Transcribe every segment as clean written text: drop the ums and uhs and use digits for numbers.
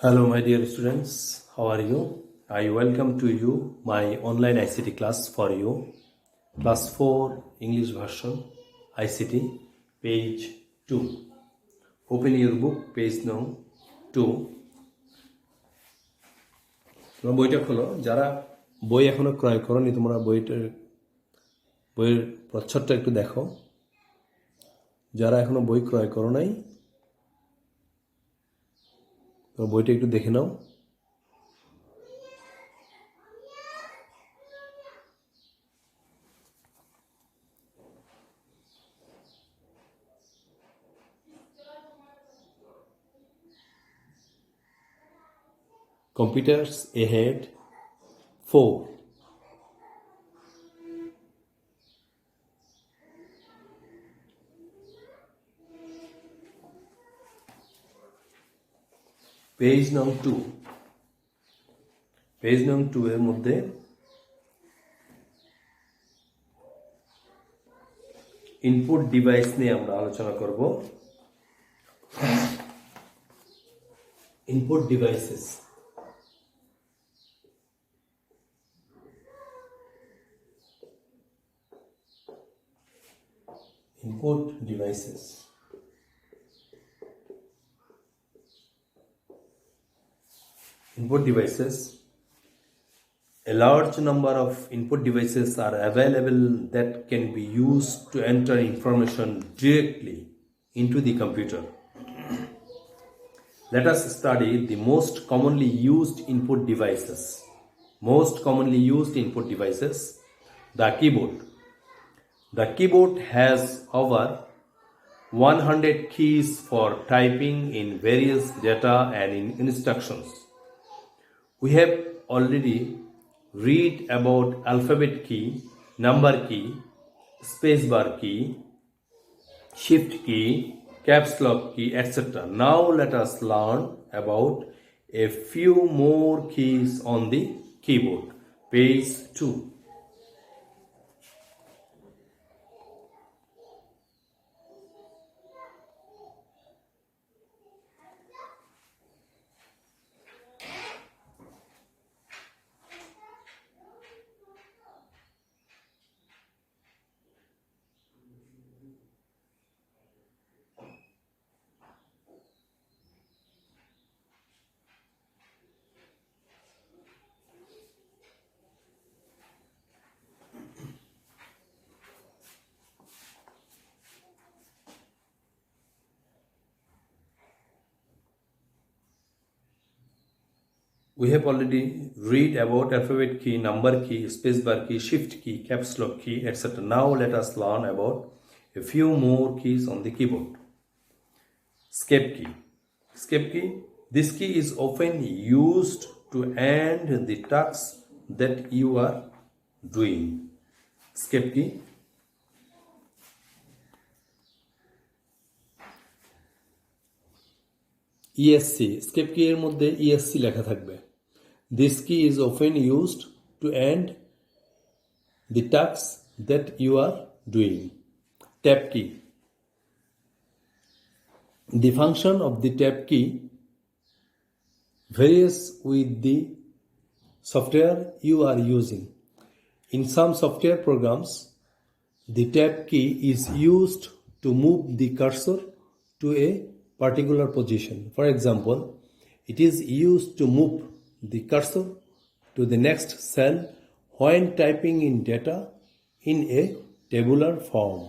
Hello, my dear students. How are you? I welcome to you my online ICT class for you. Class 4 English version ICT page 2. Open your book page now 2. তোমরা বইটা খোলো। যারা বই এখনো ক্রয় করোনি তোমরা বইয়ের প্রচ্ছদটা একটু দেখো। যারা এখনো বই ক্রয় করো নাই তোমরা বইটা একটু দেখে নাও। Computers Ahead 4. পেজ নং 2 পেজ নং 2 এর মধ্যে ইনপুট ডিভাইস নিয়ে আমরা আলোচনা করব। Input devices input devices. Input devices. A large number of input devices are available that can be used to enter information directly into the computer. Let us study the most commonly used input devices. Most commonly used input devices. The keyboard. The keyboard has over 100 keys for typing in various data and in instructions. We have already read about alphabet key, number key, spacebar key, shift key, caps lock key, etc. Now let us learn about a few more keys on the keyboard. Page 2. We have already read about alphabet key, number key, spacebar key, shift key, caps lock key, etc. Now let us learn about a few more keys on the keyboard. Escape key. Escape key. This key is often used to end the task that you are doing. Escape key. ESC. Escape key এর মধ্যে ESC লেখা থাকবে। This key is often used to end the tasks that you are doing. Tab key. The function of the tab key varies with the software you are using. In some software programs, the tab key is used to move the cursor to a particular position. For example, it is used to move the cursor to the next cell when typing in data in a tabular form.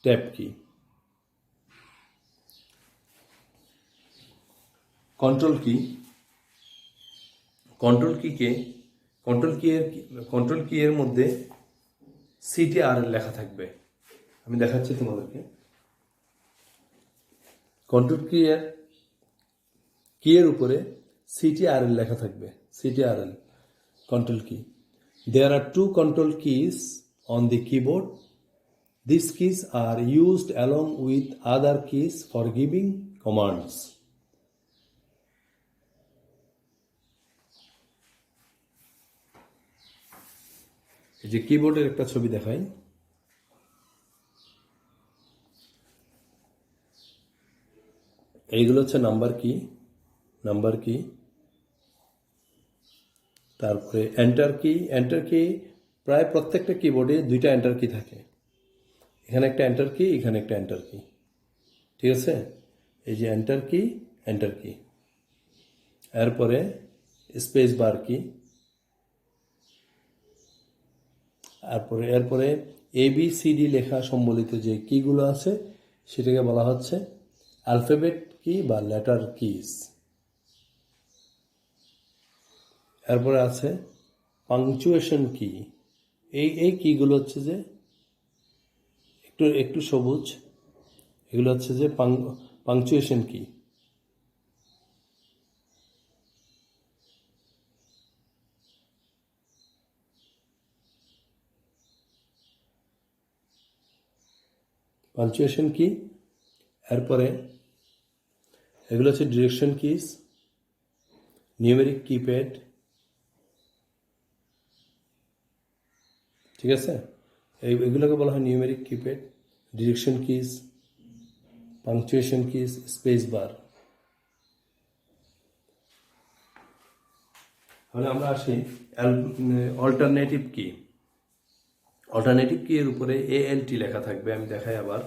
Tab key. Control key. Control কি এর মধ্যে CTR লেখা থাকবে। আমি দেখাচ্ছি তোমাদেরকে। Control কি এর উপরে CTRL লেখা থাকবে। CTRL control key. There are two control keys on the keyboard. These keys are used along with other keys for giving commands. এই যে কিবোর্ডের একটা ছবি দেখাই। এইগুলো হচ্ছে নাম্বার কি, তারপরে এন্টার কি প্রায় প্রত্যেকটা কিবোর্ডে দুইটা এন্টার কি থাকে, এখানে একটা এন্টার কি, এখানে একটা এন্টার কি, ঠিক আছে। এই যে এন্টার কি, এরপরে স্পেস বার কি, এরপরে ABCD লেখা সম্বলিত যে কিগুলো আছে সেটাকে বলা হচ্ছে অ্যালফাবেট কি বা লেটার কিজ। এরপরে আছে পাংচুয়েশন কি, এই কিগুলো হচ্ছে যে একটু সবুজ, এগুলো হচ্ছে যে পাংচুয়েশন কি। পাংচুয়েশন কি, এরপরে এগুলো হচ্ছে ডিরেকশন কিজ, নিউমেরিক কিপ্যাড, ঠিক আছে। এগুলোকে বলা হয় numeric keypad, direction keys, punctuation keys, space bar. তাহলে আমরা আসি অল্টারনেটিভ কি। অল্টারনেটিভ কি এর উপরে ALT লেখা থাকবে, আমি দেখাই আবার।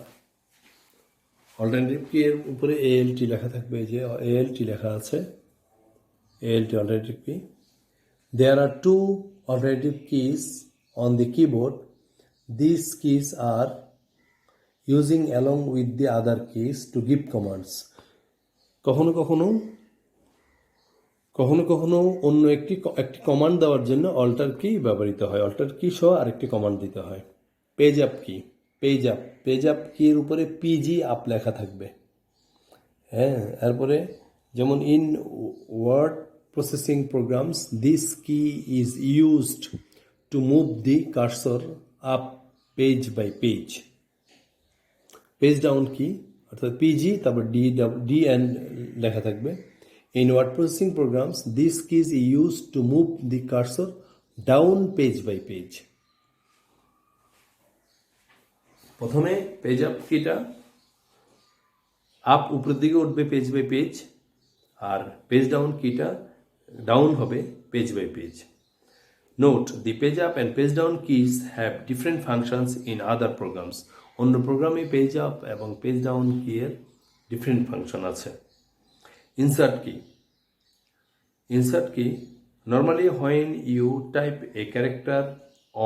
অল্টারনেটিভ কি এর উপরে ALT লেখা থাকবে, এই যে ALT লেখা আছে, ALT অল্টারনেটিভ কি। There are two alternative keys on the keyboard. These keys are using along with the other keys to give commands. কখনো কখনো অন্য একটি কমান্ড দেওয়ার জন্য অল্টার কি ব্যবহৃত হয়, অল্টার কি সহ আরেকটি কমান্ড দিতে হয়। Page up key, page up কির উপরে PG আপ লেখা থাকবে, হ্যাঁ। এরপরে যেমন in word processing programs this key is used to move the cursor up page by page. Page down key অর্থাৎ PG, তারপর DN লেখা থাকবে। In word processing programs, these keys are used to move the cursor down page by page. প্রথমে page up কিটা up উপরের দিকে উঠবে page by page, আর পেজ ডাউন কিটা ডাউন হবে page by page. Note, the page up and page down keys have different functions in other programs. অন্য প্রোগ্রামে পেজ আপ এবং পেজ ডাউন কি এর ডিফারেন্ট ফাংশন আছে। Insert key. Insert key. Normally when you type a character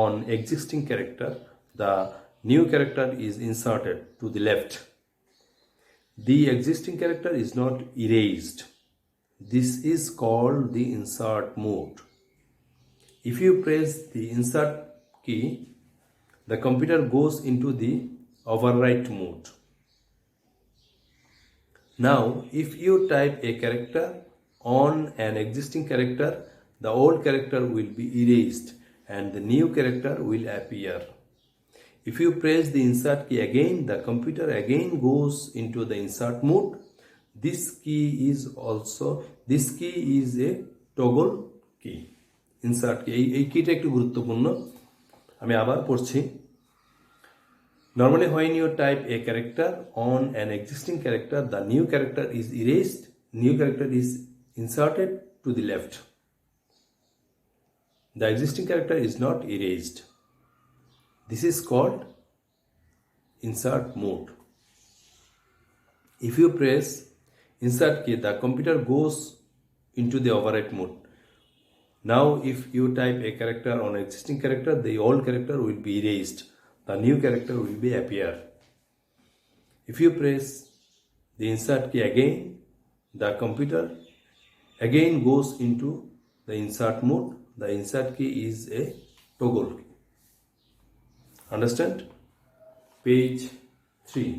on existing character, the new character is inserted to the left. The existing character is not erased. This is called the insert mode. If you press the insert key, the computer goes into the overwrite mode. Now, if you type a character on an existing character, the old character will be erased and the new character will appear. If you press the insert key again, the computer again goes into the insert mode. This key is a toggle key. Insert key. এই কিটা একটু গুরুত্বপূর্ণ, আমি আবার পড়ছি। Normally, when you type a character on an existing character, the new character is erased, new character is inserted to the left. The existing character is not erased. This is called insert mode. If you press insert key, the computer goes into the overwrite mode. Now, if you type a character on existing character, the old character will be erased. The new character will be appear. If you press the insert key again, the computer again goes into the insert mode. The insert key is a toggle key. Understand? Page 3.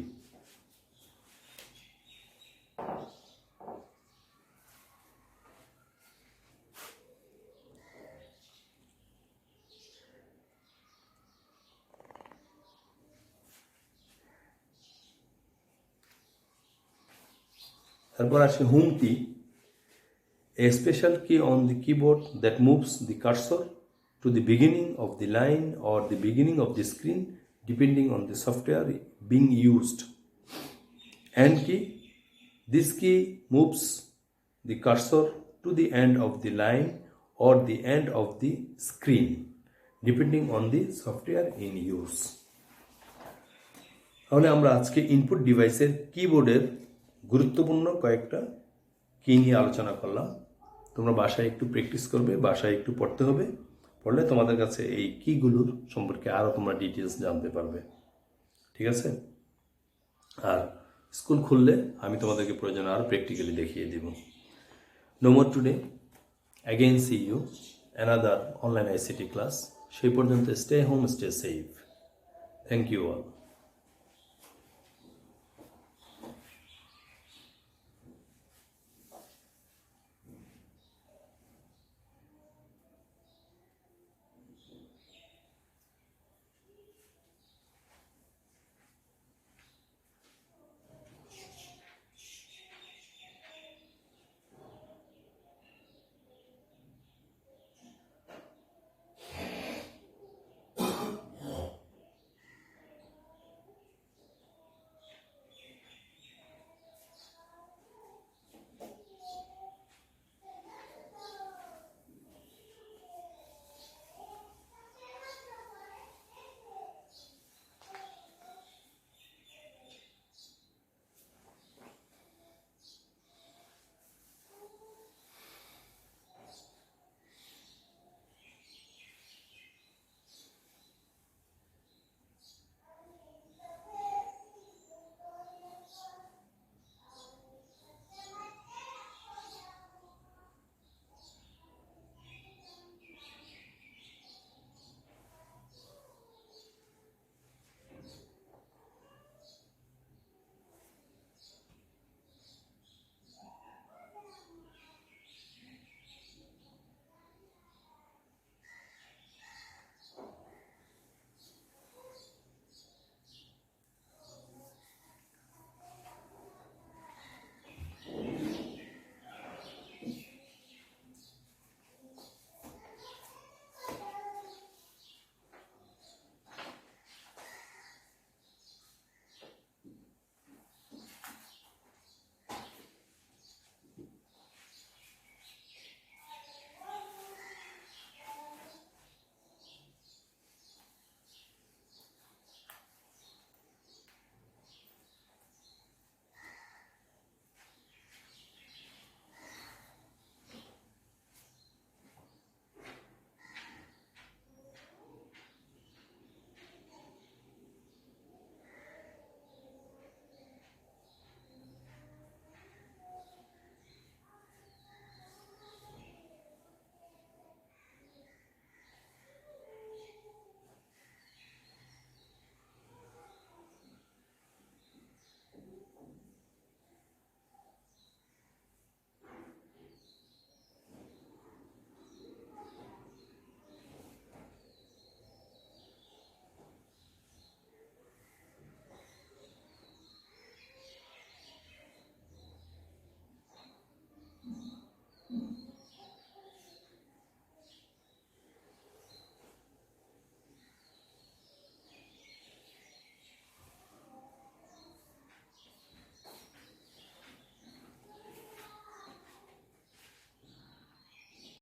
তারপর আসে home কি, a special key on the keyboard that moves the cursor to the beginning of the line or the beginning of the screen depending on the software being used. And key, This key moves the cursor to the end of the line or the end of the screen depending on the software in use. তাহলে আমরা আজকে input ডিভাইসের কিবোর্ডের গুরুত্বপূর্ণ কয়েকটা কি নিয়ে আলোচনা করলাম। তোমরা বাসায় একটু প্র্যাকটিস করবে, বাসায় একটু পড়তে হবে, পড়লে তোমাদের কাছে এই কিগুলোর সম্পর্কে আরও তোমরা ডিটেলস জানতে পারবে। ঠিক আছে? আর স্কুল খুললে আমি তোমাদেরকে প্রয়োজনে আরও প্র্যাকটিক্যালি দেখিয়ে দিব। No more today. Again see you another online ICT class. সেই পর্যন্ত stay home, stay safe. Thank you all.